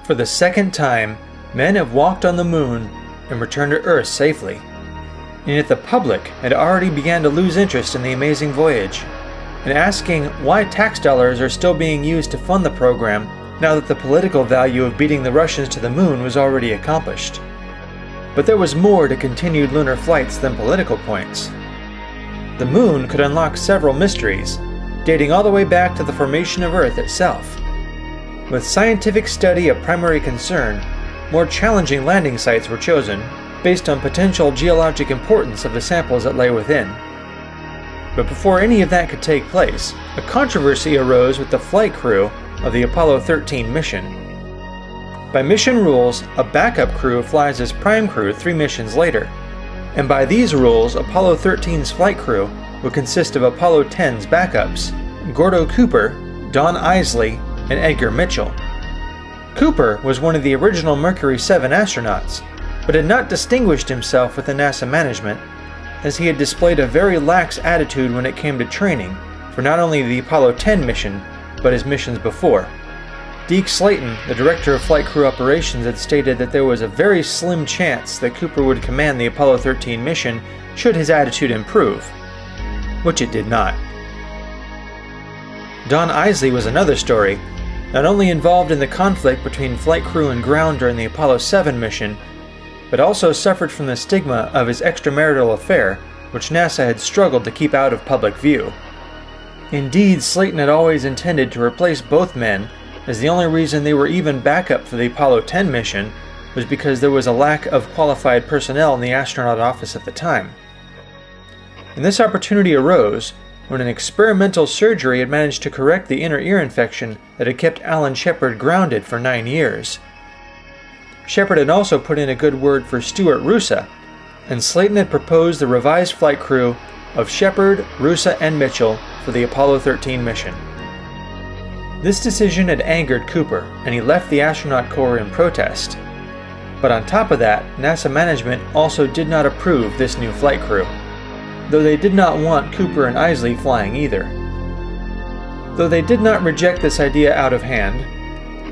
For the second time, men have walked on the moon and returned to Earth safely. And yet the public had already begun to lose interest in the amazing voyage, and asking why tax dollars are still being used to fund the program now that the political value of beating the Russians to the moon was already accomplished. But there was more to continued lunar flights than political points. The moon could unlock several mysteries, dating all the way back to the formation of Earth itself. With scientific study a primary concern, more challenging landing sites were chosen based on potential geologic importance of the samples that lay within. But before any of that could take place, a controversy arose with the flight crew of the Apollo 13 mission. By mission rules, a backup crew flies as prime crew 3 missions later, and by these rules, Apollo 13's flight crew would consist of Apollo 10's backups, Gordo Cooper, Don Isley, and Edgar Mitchell. Cooper was one of the original Mercury 7 astronauts, but had not distinguished himself with the NASA management, as he had displayed a very lax attitude when it came to training for not only the Apollo 10 mission, but his missions before. Deke Slayton, the director of flight crew operations, had stated that there was a very slim chance that Cooper would command the Apollo 13 mission should his attitude improve, which it did not. Don Isley was another story, not only involved in the conflict between flight crew and ground during the Apollo 7 mission, but also suffered from the stigma of his extramarital affair, which NASA had struggled to keep out of public view. Indeed, Slayton had always intended to replace both men, as the only reason they were even backup for the Apollo 10 mission was because there was a lack of qualified personnel in the astronaut office at the time. And this opportunity arose when an experimental surgery had managed to correct the inner ear infection that had kept Alan Shepard grounded for 9 years. Shepard had also put in a good word for Stuart Roosa, and Slayton had proposed the revised flight crew of Shepard, Roosa, and Mitchell for the Apollo 13 mission. This decision had angered Cooper, and he left the astronaut corps in protest. But on top of that, NASA management also did not approve this new flight crew, though they did not want Cooper and Isley flying either. Though they did not reject this idea out of hand,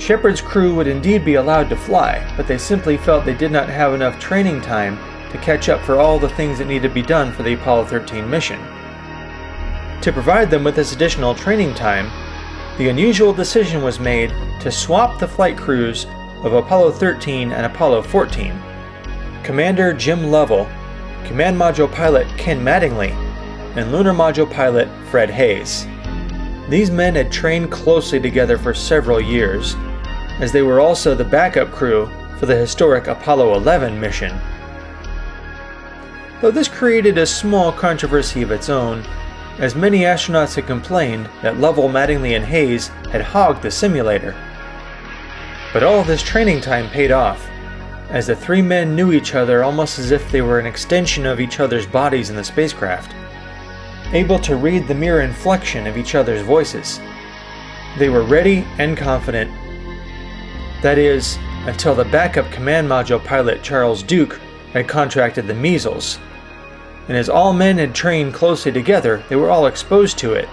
Shepard's crew would indeed be allowed to fly, but they simply felt they did not have enough training time to catch up for all the things that needed to be done for the Apollo 13 mission. To provide them with this additional training time, the unusual decision was made to swap the flight crews of Apollo 13 and Apollo 14. Commander Jim Lovell, Command Module Pilot Ken Mattingly, and Lunar Module Pilot Fred Hayes. These men had trained closely together for several years, as they were also the backup crew for the historic Apollo 11 mission. Though this created a small controversy of its own, as many astronauts had complained that Lovell, Mattingly, and Hayes had hogged the simulator. But all of this training time paid off, as the 3 men knew each other almost as if they were an extension of each other's bodies in the spacecraft, able to read the mere inflection of each other's voices. They were ready and confident. That is, until the backup command module pilot Charles Duke had contracted the measles. And as all men had trained closely together, they were all exposed to it.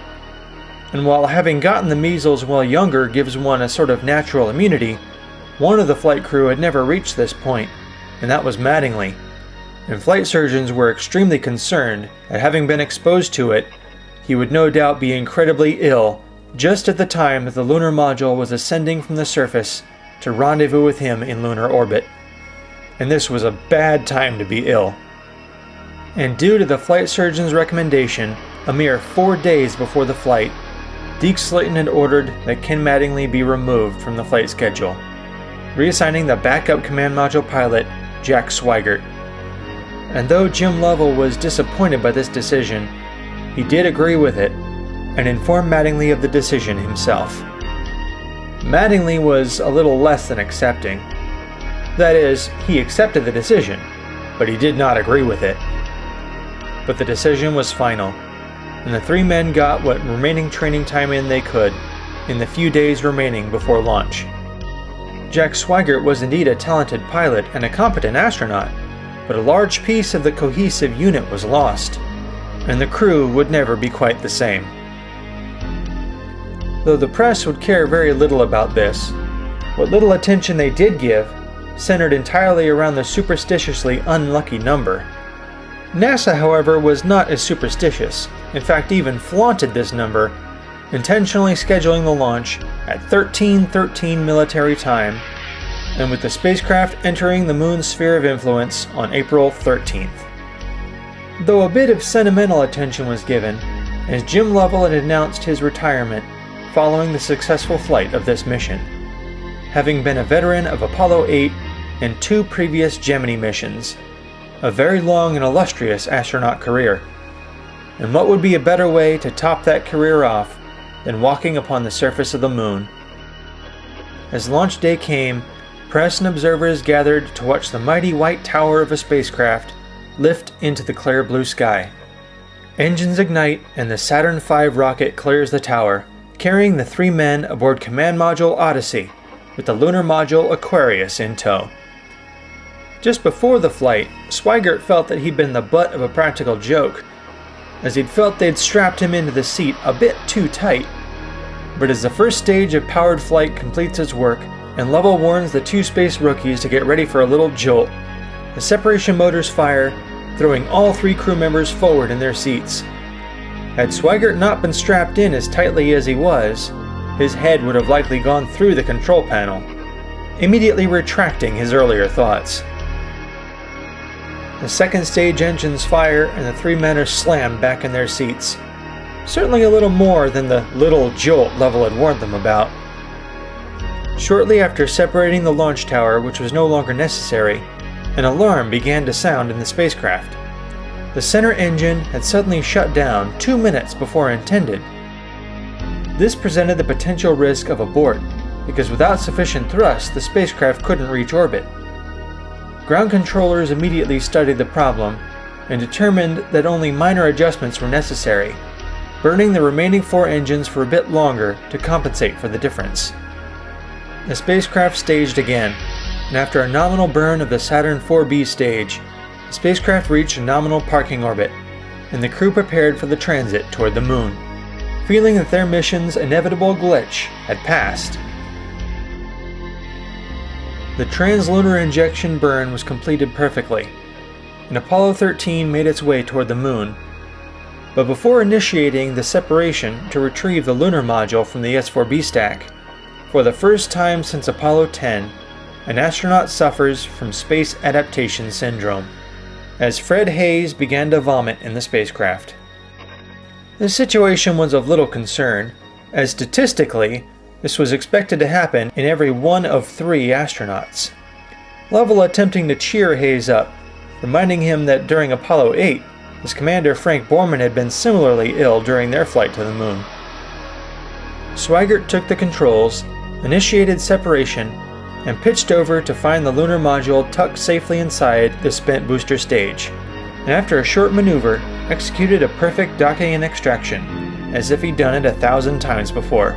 And while having gotten the measles while younger gives one a sort of natural immunity, one of the flight crew had never reached this point, and that was Mattingly. And flight surgeons were extremely concerned that having been exposed to it, he would no doubt be incredibly ill just at the time that the lunar module was ascending from the surface to rendezvous with him in lunar orbit. And this was a bad time to be ill. And due to the flight surgeon's recommendation, a mere 4 days before the flight, Deke Slayton had ordered that Ken Mattingly be removed from the flight schedule, reassigning the backup command module pilot, Jack Swigert. And though Jim Lovell was disappointed by this decision, he did agree with it, and informed Mattingly of the decision himself. Mattingly was a little less than accepting. That is, he accepted the decision, but he did not agree with it. But the decision was final, and the 3 men got what remaining training time in they could in the few days remaining before launch. Jack Swigert was indeed a talented pilot and a competent astronaut, but a large piece of the cohesive unit was lost, and the crew would never be quite the same. Though the press would care very little about this, What little attention they did give centered entirely around the superstitiously unlucky number. NASA, however, was not as superstitious, in fact even flaunted this number, intentionally scheduling the launch at 13:13 military time, and with the spacecraft entering the moon's sphere of influence on April 13th. Though a bit of sentimental attention was given, as Jim Lovell had announced his retirement following the successful flight of this mission, having been a veteran of Apollo 8 and 2 previous Gemini missions, a very long and illustrious astronaut career. And what would be a better way to top that career off than walking upon the surface of the moon? As launch day came, press and observers gathered to watch the mighty white tower of a spacecraft lift into the clear blue sky. Engines ignite and the Saturn V rocket clears the tower, carrying the 3 men aboard command module Odyssey, with the lunar module Aquarius in tow. Just before the flight, Swigert felt that he'd been the butt of a practical joke, as he'd felt they'd strapped him into the seat a bit too tight. But as the first stage of powered flight completes its work, and Lovell warns the 2 space rookies to get ready for a little jolt, the separation motors fire, throwing all 3 crew members forward in their seats. Had Swigert not been strapped in as tightly as he was, his head would have likely gone through the control panel, immediately retracting his earlier thoughts. The second stage engines fire and the 3 men are slammed back in their seats. Certainly a little more than the little jolt Lovell had warned them about. Shortly after separating the launch tower, which was no longer necessary, an alarm began to sound in the spacecraft. The center engine had suddenly shut down 2 minutes before intended. This presented the potential risk of abort, because without sufficient thrust, the spacecraft couldn't reach orbit. Ground controllers immediately studied the problem and determined that only minor adjustments were necessary, burning the remaining 4 engines for a bit longer to compensate for the difference. The spacecraft staged again, and after a nominal burn of the Saturn IVB stage, the spacecraft reached a nominal parking orbit, and the crew prepared for the transit toward the moon, feeling that their mission's inevitable glitch had passed. The translunar injection burn was completed perfectly, and Apollo 13 made its way toward the moon. But before initiating the separation to retrieve the lunar module from the S4B stack, for the first time since Apollo 10, an astronaut suffers from space adaptation syndrome, as Fred Hayes began to vomit in the spacecraft. The situation was of little concern, as statistically, this was expected to happen in every one of 3 astronauts. Lovell attempting to cheer Hayes up, reminding him that during Apollo 8, his commander Frank Borman had been similarly ill during their flight to the moon. Swigert took the controls, initiated separation, and pitched over to find the lunar module tucked safely inside the spent booster stage, and after a short maneuver, executed a perfect docking and extraction, as if he'd done it 1,000 times before.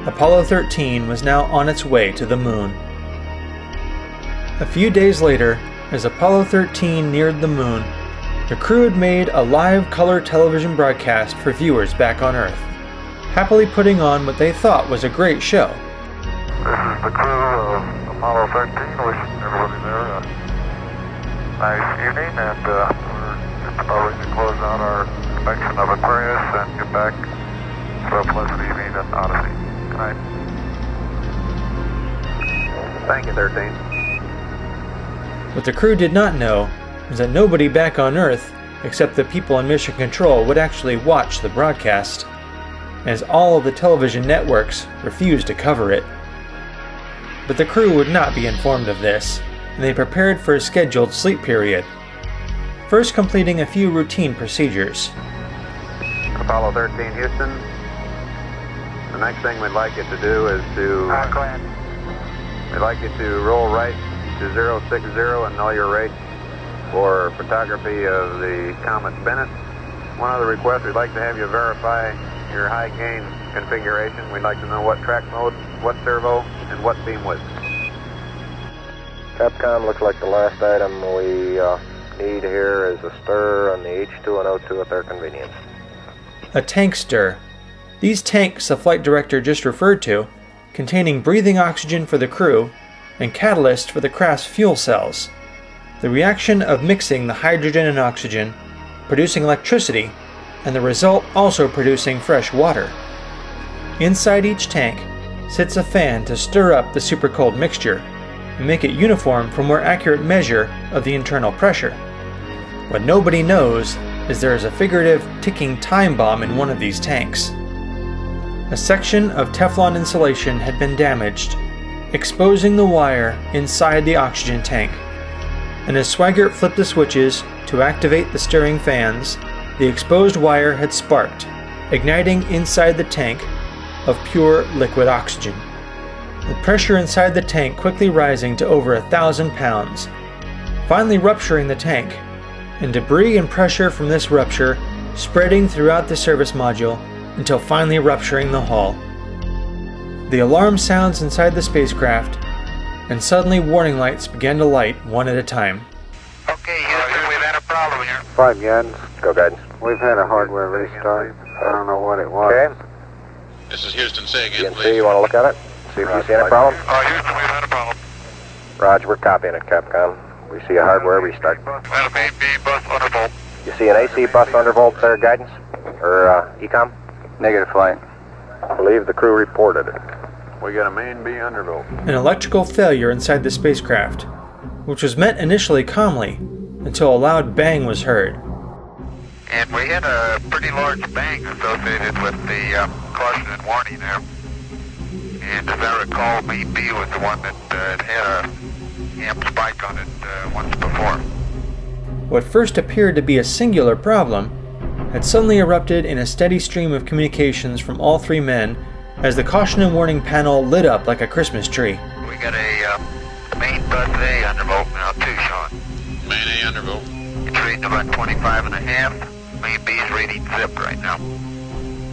Apollo 13 was now on its way to the moon. A few days later, as Apollo 13 neared the moon, the crew had made a live color television broadcast for viewers back on Earth, happily putting on what they thought was a great show. This is the crew of Apollo 13, wishing everybody there a nice evening, and we're just about ready to close out our inspection of Aquarius and get back for a pleasant evening at Odyssey. Good night. Thank you, 13. What the crew did not know was that nobody back on Earth, except the people in Mission Control, would actually watch the broadcast, as all of the television networks refused to cover it. But the crew would not be informed of this, and they prepared for a scheduled sleep period, first completing a few routine procedures. Apollo 13, Houston. The next thing we'd like you to do is we'd like you to roll right to 060 and know your rate for photography of the comet Bennett. One other request, we'd like to have you verify your high gain configuration. We'd like to know what track mode, what servo, and what beam width. Capcom, looks like the last item we need here is a stir on the H2 and O2 at their convenience. A tank stir. These tanks the flight director just referred to containing breathing oxygen for the crew and catalyst for the craft's fuel cells. The reaction of mixing the hydrogen and oxygen, producing electricity, and the result also producing fresh water. Inside each tank sits a fan to stir up the supercold mixture and make it uniform for more accurate measure of the internal pressure. What nobody knows is there is a figurative ticking time bomb in one of these tanks. A section of Teflon insulation had been damaged, exposing the wire inside the oxygen tank. And as Swaggart flipped the switches to activate the stirring fans, the exposed wire had sparked, igniting inside the tank of pure liquid oxygen. The pressure inside the tank quickly rising to over 1,000 pounds, finally rupturing the tank, and debris and pressure from this rupture spreading throughout the service module until finally rupturing the hull. The alarm sounds inside the spacecraft, and suddenly warning lights began to light one at a time. Okay, Houston, we've had a problem here. 5 guidance. Go guidance. We've had a hardware restart. I don't know what it was. Okay. This is Houston. Say again, DNC, please. you want to look at it? See if you see any problem? Houston, we've had a problem. Roger, we're copying it, Capcom. We see a hardware restart. We had a main B bus undervolt. You see an AC bus undervolt there, guidance? Or ECOM? Negative flight. I believe the crew reported it. We got a main B undervolt. An electrical failure inside the spacecraft, which was met initially calmly until a loud bang was heard. And we had a pretty large bang associated with the caution and warning there. And as I recall, main B was the one that had a amp spike on it once before. What first appeared to be a singular problem had suddenly erupted in a steady stream of communications from all three men as the caution and warning panel lit up like a Christmas tree. We got a main bus A undervolt now too, Sean. Main A undervolt. It's reading about 25 and a half. Main B is reading zip right now.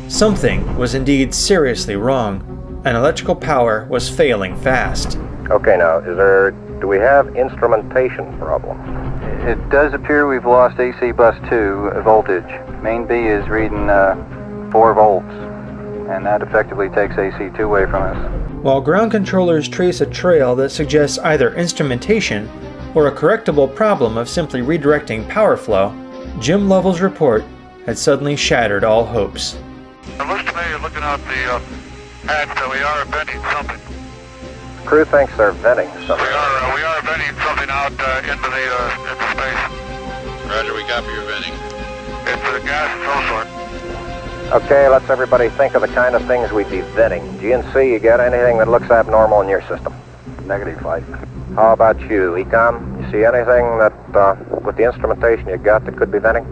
Something was indeed seriously wrong, and electrical power was failing fast. Okay, now, do we have instrumentation problem? It does appear we've lost AC bus 2 voltage. Main B is reading 4 volts, and that effectively takes AC2 away from us. While ground controllers trace a trail that suggests either instrumentation or a correctable problem of simply redirecting power flow, Jim Lovell's report had suddenly shattered all hopes. It looks to me, looking out the hatch, that we are venting something. Crew thinks they're venting something. We are venting something out into space. Roger, we copy your venting. It's a gas of some sort. Okay, let's everybody think of the kind of things we'd be venting. GNC, you got anything that looks abnormal in your system? Negative flight. How about you, ECOM? You see anything that, with the instrumentation you got, that could be venting?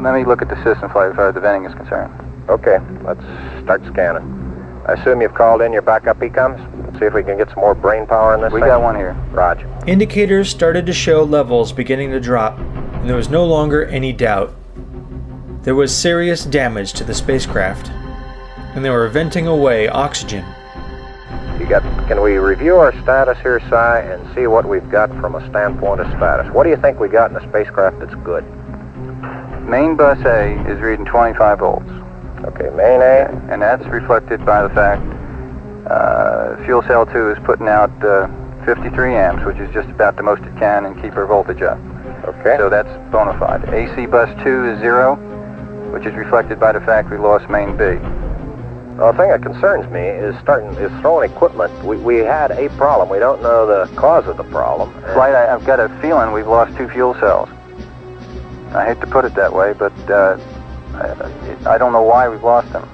Let me look at the system flight as far as the venting is concerned. Okay, let's start scanning. I assume you've called in your backup ECOMs? See if we can get some more brain power in this We thing? got one here. Roger. Indicators started to show levels beginning to drop, and there was no longer any doubt. There was serious damage to the spacecraft, and they were venting away oxygen. Can we review our status here, Si, and see what we've got from a standpoint of status? What do you think we got in the spacecraft that's good? Main bus A is reading 25 volts. Okay, main A. And that's reflected by the fact fuel cell 2 is putting out 53 amps, which is just about the most it can, and keep our voltage up. Okay. So that's bona fide. AC bus 2 is 0, which is reflected by the fact we lost main B. Well, the thing that concerns me is throwing equipment. We had a problem. We don't know the cause of the problem. Flight, I've got a feeling we've lost 2 fuel cells. I hate to put it that way, but I don't know why we've lost them.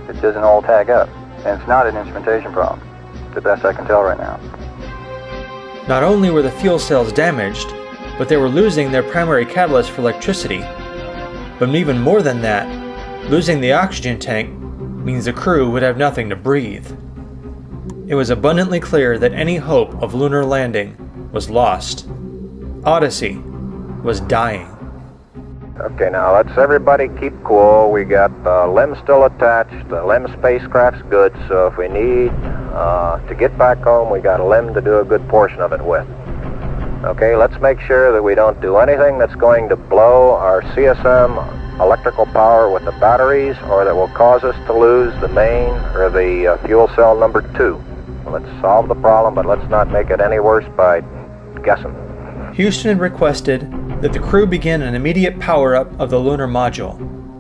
It doesn't all tag up. And it's not an instrumentation problem, the best I can tell right now. Not only were the fuel cells damaged, but they were losing their primary catalyst for electricity. But even more than that, losing the oxygen tank means the crew would have nothing to breathe. It was abundantly clear that any hope of lunar landing was lost. Odyssey was dying. Okay, now let's everybody keep cool. We got the LEM still attached. The LEM spacecraft's good, so if we need to get back home, we got a LEM to do a good portion of it with. Okay, let's make sure that we don't do anything that's going to blow our CSM electrical power with the batteries, or that will cause us to lose the main or the fuel cell number 2. Let's solve the problem, but let's not make it any worse by guessing. Houston had requested that the crew begin an immediate power-up of the lunar module.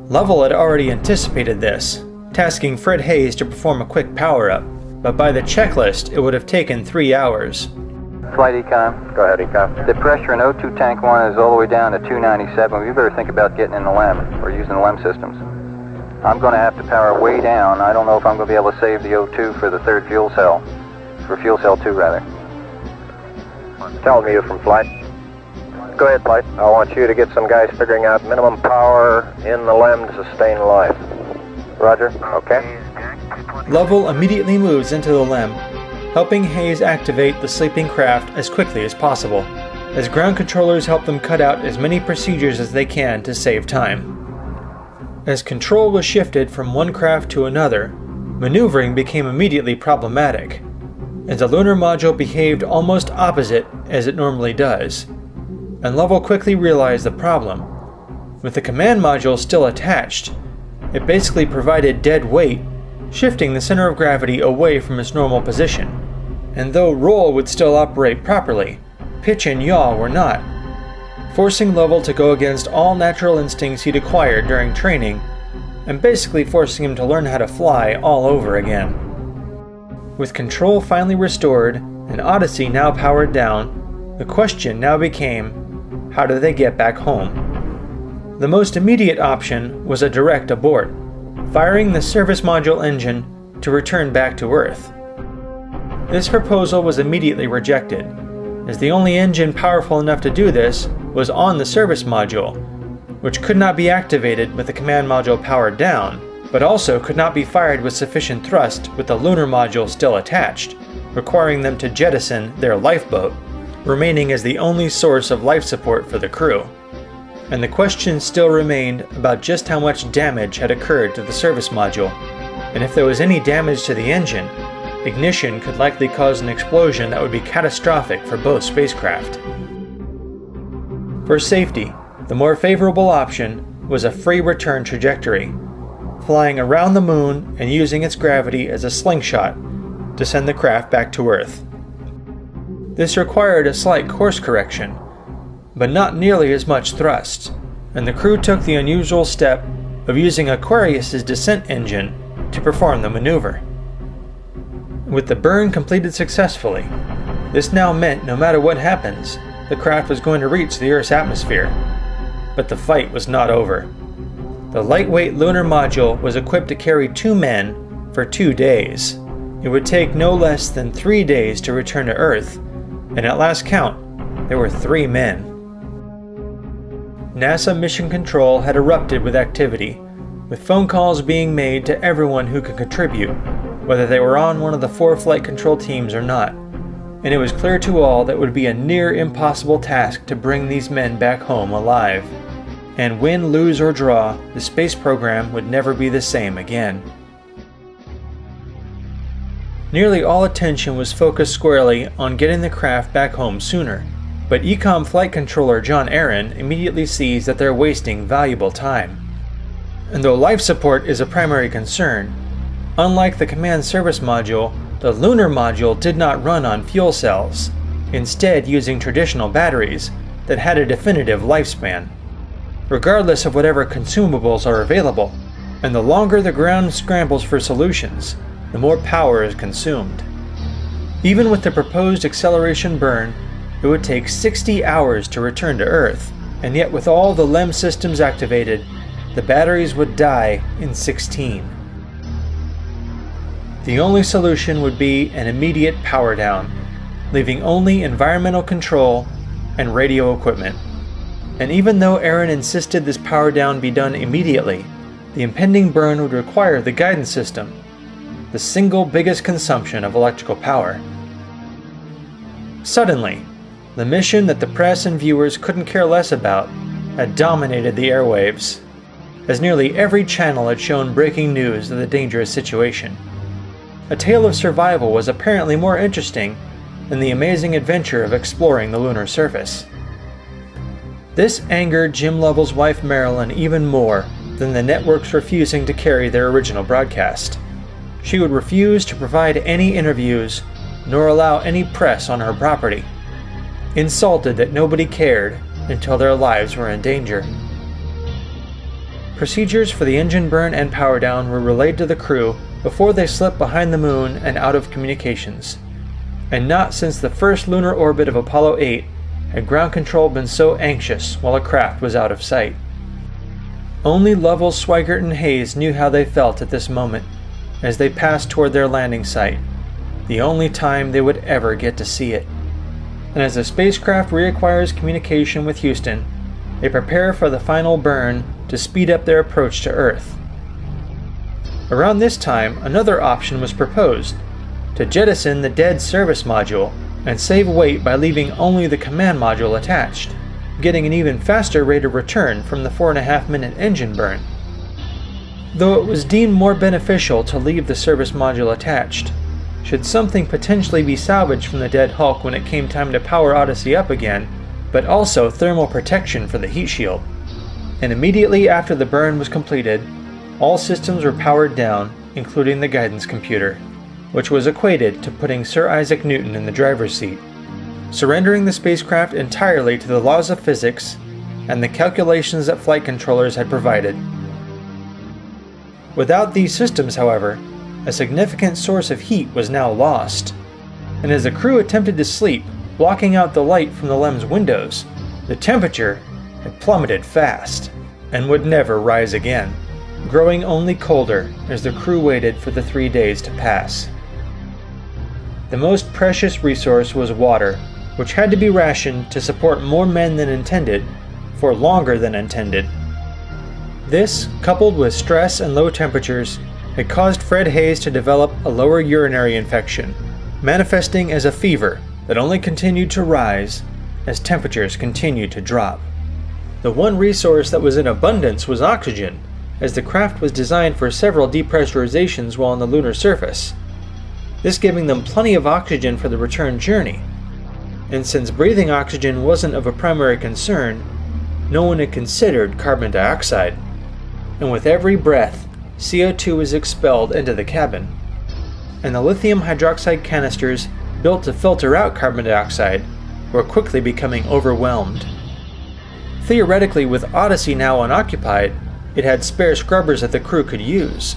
Lovell had already anticipated this, tasking Fred Hayes to perform a quick power-up, but by the checklist it would have taken 3 hours. Flight Econ. Go ahead, Econ. The pressure in O2 tank 1 is all the way down to 297. We better think about getting in the LEM, or using the LEM systems. I'm going to have to power way down. I don't know if I'm going to be able to save the O2 for the third fuel cell. For fuel cell 2, rather. Tell me you from Flight. Go ahead, Flight. I want you to get some guys figuring out minimum power in the LEM to sustain life. Roger. Okay. Lovell immediately moves into the LEM, helping Hayes activate the sleeping craft as quickly as possible, as ground controllers help them cut out as many procedures as they can to save time. As control was shifted from one craft to another, maneuvering became immediately problematic, and the lunar module behaved almost opposite as it normally does, and Lovell quickly realized the problem. With the command module still attached, it basically provided dead weight, shifting the center of gravity away from its normal position. And though roll would still operate properly, pitch and yaw were not, forcing Lovell to go against all natural instincts he'd acquired during training, and basically forcing him to learn how to fly all over again. With control finally restored, and Odyssey now powered down, the question now became, how do they get back home? The most immediate option was a direct abort, firing the service module engine to return back to Earth. This proposal was immediately rejected, as the only engine powerful enough to do this was on the service module, which could not be activated with the command module powered down, but also could not be fired with sufficient thrust with the lunar module still attached, requiring them to jettison their lifeboat, remaining as the only source of life support for the crew. And the question still remained about just how much damage had occurred to the service module, and if there was any damage to the engine, ignition could likely cause an explosion that would be catastrophic for both spacecraft. For safety, the more favorable option was a free return trajectory, flying around the moon and using its gravity as a slingshot to send the craft back to Earth. This required a slight course correction, but not nearly as much thrust, and the crew took the unusual step of using Aquarius's descent engine to perform the maneuver. With the burn completed successfully, this now meant no matter what happens, the craft was going to reach the Earth's atmosphere. But the fight was not over. The lightweight lunar module was equipped to carry 2 men for 2 days. It would take no less than 3 days to return to Earth, and at last count, there were 3 men. NASA Mission Control had erupted with activity, with phone calls being made to everyone who could contribute, whether they were on one of the 4 flight control teams or not, and it was clear to all that it would be a near impossible task to bring these men back home alive. And win, lose, or draw, the space program would never be the same again. Nearly all attention was focused squarely on getting the craft back home sooner, but Ecom Flight Controller John Aaron immediately sees that they're wasting valuable time. And though life support is a primary concern, unlike the command service module, the lunar module did not run on fuel cells, instead using traditional batteries that had a definitive lifespan, regardless of whatever consumables are available, and the longer the ground scrambles for solutions, the more power is consumed. Even with the proposed acceleration burn, it would take 60 hours to return to Earth, and yet with all the LEM systems activated, the batteries would die in 16. The only solution would be an immediate power down, leaving only environmental control and radio equipment. And even though Aaron insisted this power down be done immediately, the impending burn would require the guidance system, the single biggest consumption of electrical power. Suddenly, the mission that the press and viewers couldn't care less about had dominated the airwaves, as nearly every channel had shown breaking news of the dangerous situation. A tale of survival was apparently more interesting than the amazing adventure of exploring the lunar surface. This angered Jim Lovell's wife Marilyn even more than the networks refusing to carry their original broadcast. She would refuse to provide any interviews, nor allow any press on her property, insulted that nobody cared until their lives were in danger. Procedures for the engine burn and power down were relayed to the crew before they slipped behind the moon and out of communications. And not since the first lunar orbit of Apollo 8 had ground control been so anxious while a craft was out of sight. Only Lovell, Swigert, and Hayes knew how they felt at this moment as they passed toward their landing site, the only time they would ever get to see it. And as the spacecraft reacquires communication with Houston, they prepare for the final burn to speed up their approach to Earth. Around this time, another option was proposed, to jettison the dead service module and save weight by leaving only the command module attached, getting an even faster rate of return from the 4.5-minute engine burn. Though it was deemed more beneficial to leave the service module attached, should something potentially be salvaged from the dead Hulk when it came time to power Odyssey up again, but also thermal protection for the heat shield. And immediately after the burn was completed, all systems were powered down, including the guidance computer, which was equated to putting Sir Isaac Newton in the driver's seat, surrendering the spacecraft entirely to the laws of physics and the calculations that flight controllers had provided. Without these systems, however, a significant source of heat was now lost, and as the crew attempted to sleep, blocking out the light from the LEM's windows, the temperature had plummeted fast and would never rise again, growing only colder as the crew waited for the 3 days to pass. The most precious resource was water, which had to be rationed to support more men than intended, for longer than intended. This, coupled with stress and low temperatures, had caused Fred Hayes to develop a lower urinary infection, manifesting as a fever that only continued to rise as temperatures continued to drop. The one resource that was in abundance was oxygen, as the craft was designed for several depressurizations while on the lunar surface, this giving them plenty of oxygen for the return journey. And since breathing oxygen wasn't of a primary concern, no one had considered carbon dioxide. And with every breath, CO2 was expelled into the cabin, and the lithium hydroxide canisters built to filter out carbon dioxide were quickly becoming overwhelmed. Theoretically, with Odyssey now unoccupied, it had spare scrubbers that the crew could use.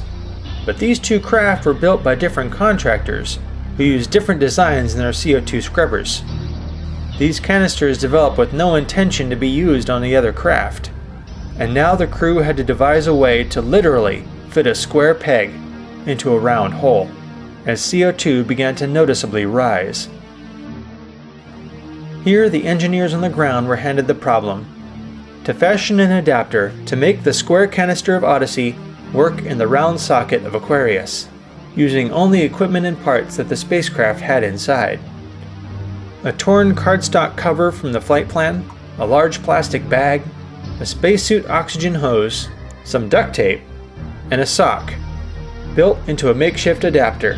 But these two craft were built by different contractors who used different designs in their CO2 scrubbers. These canisters developed with no intention to be used on the other craft, and now the crew had to devise a way to literally fit a square peg into a round hole, as CO2 began to noticeably rise. Here the engineers on the ground were handed the problem: to fashion an adapter to make the square canister of Odyssey work in the round socket of Aquarius, using only equipment and parts that the spacecraft had inside. A torn cardstock cover from the flight plan, a large plastic bag, a spacesuit oxygen hose, some duct tape, and a sock, built into a makeshift adapter,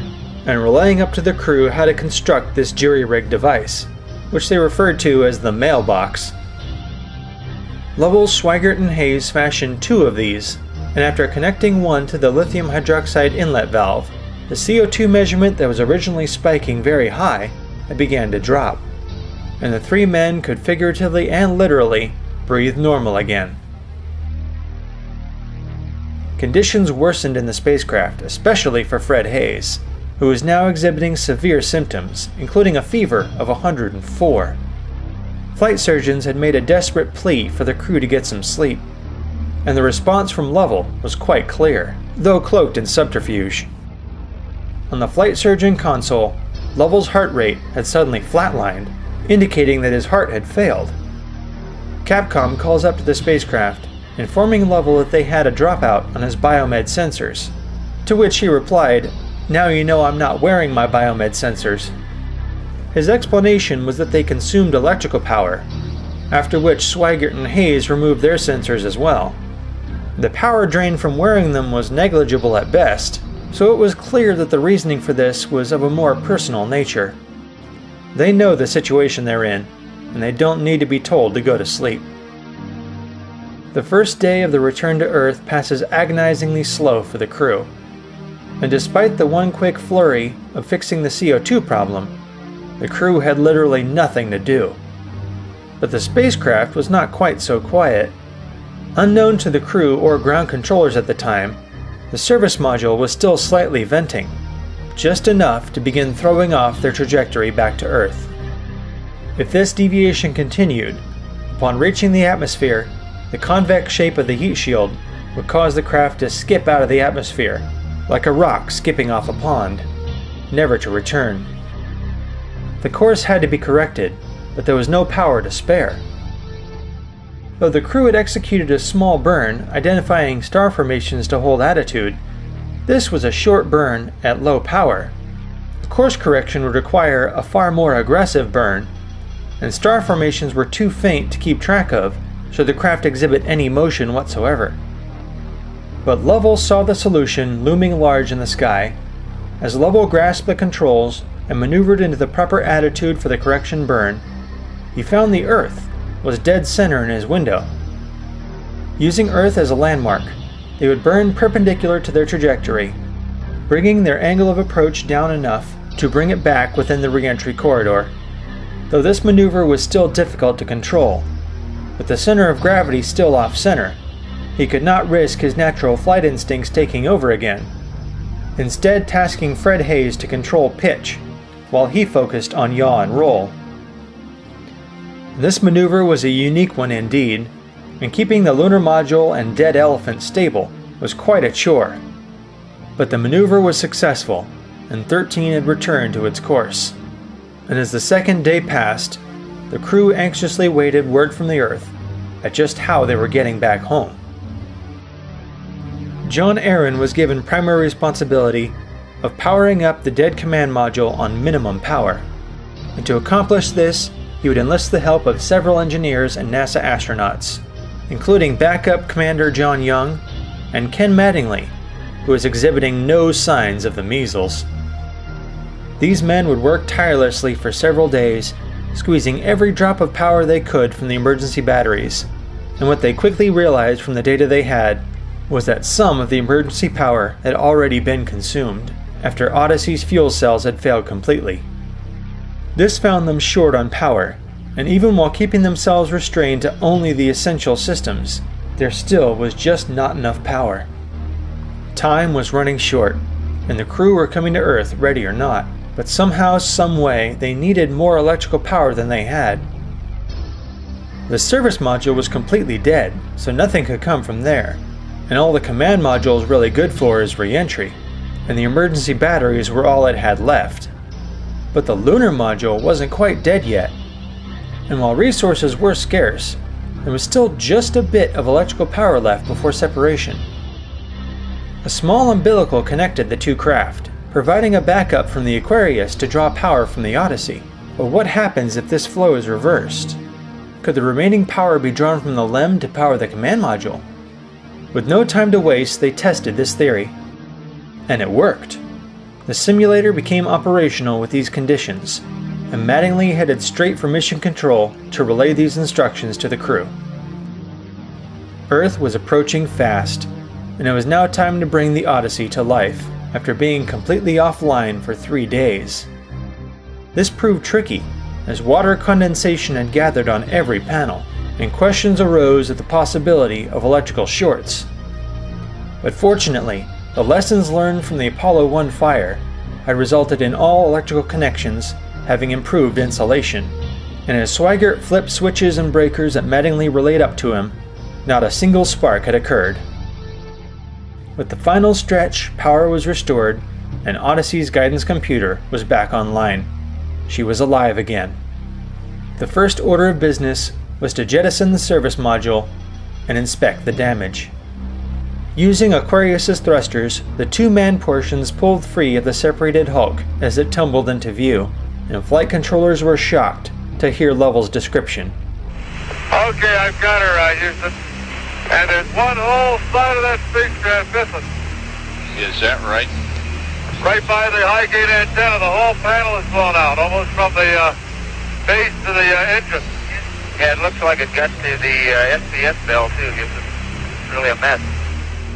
and relaying up to the crew how to construct this jury-rigged device, which they referred to as the mailbox. Lovell, Swigert, and Hayes fashioned 2 of these, and after connecting one to the lithium hydroxide inlet valve, the CO2 measurement that was originally spiking very high began to drop, and the 3 men could figuratively and literally breathe normal again. Conditions worsened in the spacecraft, especially for Fred Hayes, who was now exhibiting severe symptoms, including a fever of 104. Flight surgeons had made a desperate plea for the crew to get some sleep, and the response from Lovell was quite clear, though cloaked in subterfuge. On the flight surgeon console, Lovell's heart rate had suddenly flatlined, indicating that his heart had failed. Capcom calls up to the spacecraft, informing Lovell that they had a dropout on his biomed sensors, to which he replied, "Now you know I'm not wearing my biomed sensors." His explanation was that they consumed electrical power, after which Swigert and Hayes removed their sensors as well. The power drain from wearing them was negligible at best, so it was clear that the reasoning for this was of a more personal nature. They know the situation they're in, and they don't need to be told to go to sleep. The first day of the return to Earth passes agonizingly slow for the crew, and despite the one quick flurry of fixing the CO2 problem, the crew had literally nothing to do. But the spacecraft was not quite so quiet. Unknown to the crew or ground controllers at the time, the service module was still slightly venting, just enough to begin throwing off their trajectory back to Earth. If this deviation continued, upon reaching the atmosphere, the convex shape of the heat shield would cause the craft to skip out of the atmosphere, like a rock skipping off a pond, never to return. The course had to be corrected, but there was no power to spare. Though the crew had executed a small burn identifying star formations to hold attitude, this was a short burn at low power. Course correction would require a far more aggressive burn, and star formations were too faint to keep track of should the craft exhibit any motion whatsoever. But Lovell saw the solution looming large in the sky. As Lovell grasped the controls and maneuvered into the proper attitude for the correction burn, he found the Earth was dead center in his window. Using Earth as a landmark, they would burn perpendicular to their trajectory, bringing their angle of approach down enough to bring it back within the re-entry corridor. Though this maneuver was still difficult to control, with the center of gravity still off-center, he could not risk his natural flight instincts taking over again, instead tasking Fred Hayes to control pitch, while he focused on yaw and roll. This maneuver was a unique one indeed, and keeping the lunar module and dead elephant stable was quite a chore. But the maneuver was successful, and 13 had returned to its course. And as the second day passed, the crew anxiously waited word from the Earth at just how they were getting back home. John Aaron was given primary responsibility of powering up the dead command module on minimum power, and to accomplish this, he would enlist the help of several engineers and NASA astronauts, including backup Commander John Young and Ken Mattingly, who was exhibiting no signs of the measles. These men would work tirelessly for several days, squeezing every drop of power they could from the emergency batteries, and what they quickly realized from the data they had was that some of the emergency power had already been consumed after Odyssey's fuel cells had failed completely. This found them short on power, and even while keeping themselves restrained to only the essential systems, there still was just not enough power. Time was running short, and the crew were coming to Earth ready or not, but somehow, some way, they needed more electrical power than they had. The service module was completely dead, so nothing could come from there, and all the command module is really good for is re-entry, and the emergency batteries were all it had left. But the lunar module wasn't quite dead yet, and while resources were scarce, there was still just a bit of electrical power left before separation. A small umbilical connected the two craft, providing a backup from the Aquarius to draw power from the Odyssey. But what happens if this flow is reversed? Could the remaining power be drawn from the LEM to power the command module? With no time to waste, they tested this theory. And it worked. The simulator became operational with these conditions, and Mattingly headed straight for Mission Control to relay these instructions to the crew. Earth was approaching fast, and it was now time to bring the Odyssey to life after being completely offline for 3 days. This proved tricky, as water condensation had gathered on every panel, and questions arose at the possibility of electrical shorts. But fortunately, the lessons learned from the Apollo 1 fire had resulted in all electrical connections having improved insulation, and as Swigert flipped switches and breakers that Mattingly relayed up to him, not a single spark had occurred. With the final stretch, power was restored, and Odyssey's guidance computer was back online. She was alive again. The first order of business was to jettison the service module and inspect the damage. Using Aquarius's thrusters, the two-man portions pulled free of the separated hulk as it tumbled into view, and flight controllers were shocked to hear Lovell's description. Okay, I've got her, Houston. And there's one whole side of that spacecraft missing. Is that right? Right by the high gate antenna, the whole panel is blown out, almost from the base to the engine. Yeah, it looks like it got to the SPS bell too. It's really a mess.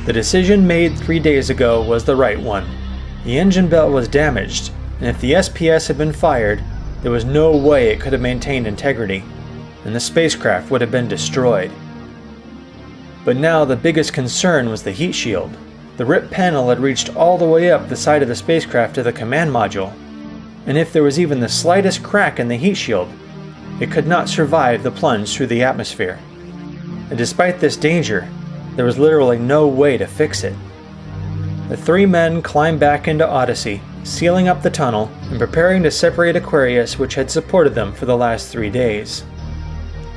The decision made 3 days ago was the right one. The engine belt was damaged, and if the SPS had been fired, there was no way it could have maintained integrity, and the spacecraft would have been destroyed. But now the biggest concern was the heat shield. The RIP panel had reached all the way up the side of the spacecraft to the command module, and if there was even the slightest crack in the heat shield, it could not survive the plunge through the atmosphere. And despite this danger, there was literally no way to fix it. The three men climbed back into Odyssey, sealing up the tunnel and preparing to separate Aquarius, which had supported them for the last 3 days.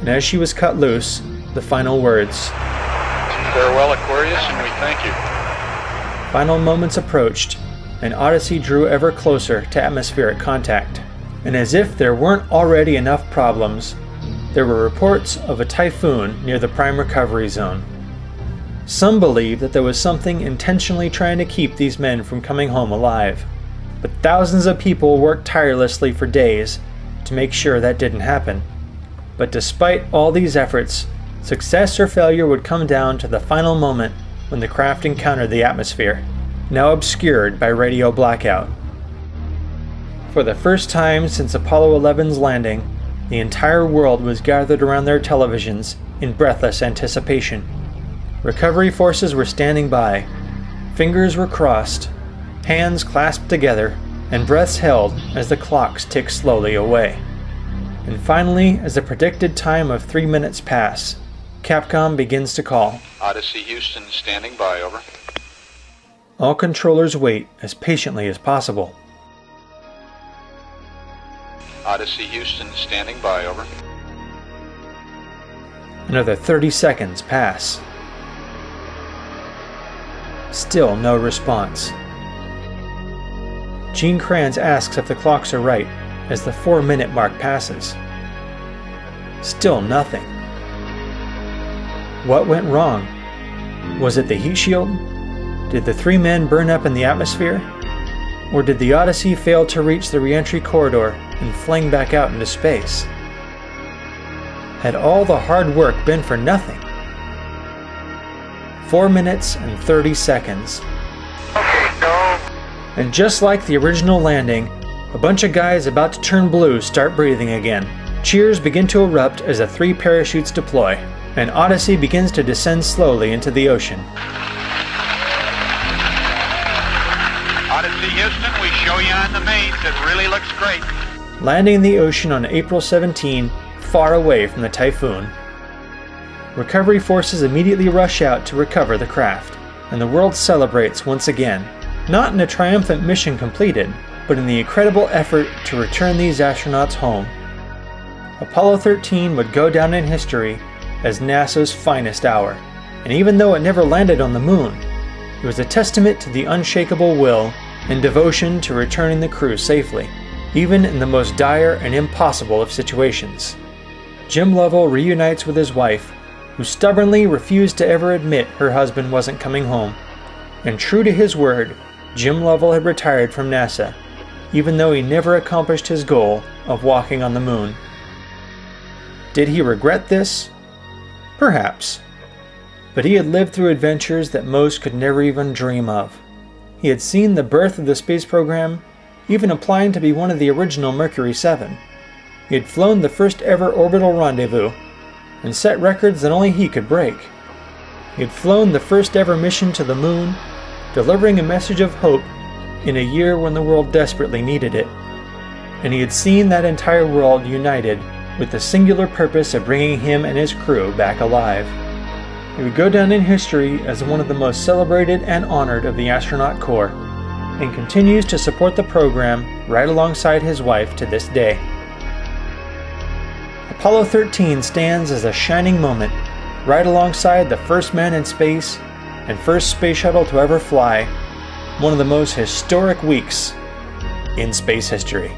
And as she was cut loose, the final words, "Farewell, Aquarius, and we thank you." Final moments approached, and Odyssey drew ever closer to atmospheric contact. And as if there weren't already enough problems, there were reports of a typhoon near the prime recovery zone. Some believe that there was something intentionally trying to keep these men from coming home alive, but thousands of people worked tirelessly for days to make sure that didn't happen. But despite all these efforts, success or failure would come down to the final moment when the craft encountered the atmosphere, now obscured by radio blackout. For the first time since Apollo 11's landing, the entire world was gathered around their televisions in breathless anticipation. Recovery forces were standing by, fingers were crossed, hands clasped together, and breaths held as the clocks ticked slowly away. And finally, as the predicted time of 3 minutes pass, Capcom begins to call. Odyssey Houston standing by, over. All controllers wait as patiently as possible. Odyssey Houston standing by, over. Another 30 seconds pass. Still no response. Gene Kranz asks if the clocks are right as the 4-minute mark passes. Still nothing. What went wrong? Was it the heat shield? Did the three men burn up in the atmosphere? Or did the Odyssey fail to reach the re-entry corridor and fling back out into space? Had all the hard work been for nothing? 4 minutes and 30 seconds. Okay, go. And just like the original landing, a bunch of guys about to turn blue start breathing again. Cheers begin to erupt as the 3 parachutes deploy, and Odyssey begins to descend slowly into the ocean. Odyssey Houston, we show you on the mains. It really looks great. Landing in the ocean on April 17, far away from the typhoon. Recovery forces immediately rush out to recover the craft, and the world celebrates once again, not in a triumphant mission completed, but in the incredible effort to return these astronauts home. Apollo 13 would go down in history as NASA's finest hour, and even though it never landed on the moon, it was a testament to the unshakable will and devotion to returning the crew safely, even in the most dire and impossible of situations. Jim Lovell reunites with his wife, who stubbornly refused to ever admit her husband wasn't coming home. And true to his word, Jim Lovell had retired from NASA, even though he never accomplished his goal of walking on the moon. Did he regret this? Perhaps. But he had lived through adventures that most could never even dream of. He had seen the birth of the space program, even applying to be one of the original Mercury 7. He had flown the first ever orbital rendezvous, and set records that only he could break. He had flown the first ever mission to the moon, delivering a message of hope in a year when the world desperately needed it. And he had seen that entire world united with the singular purpose of bringing him and his crew back alive. He would go down in history as one of the most celebrated and honored of the astronaut corps, and continues to support the program right alongside his wife to this day. Apollo 13 stands as a shining moment, right alongside the first man in space and first space shuttle to ever fly, one of the most historic weeks in space history.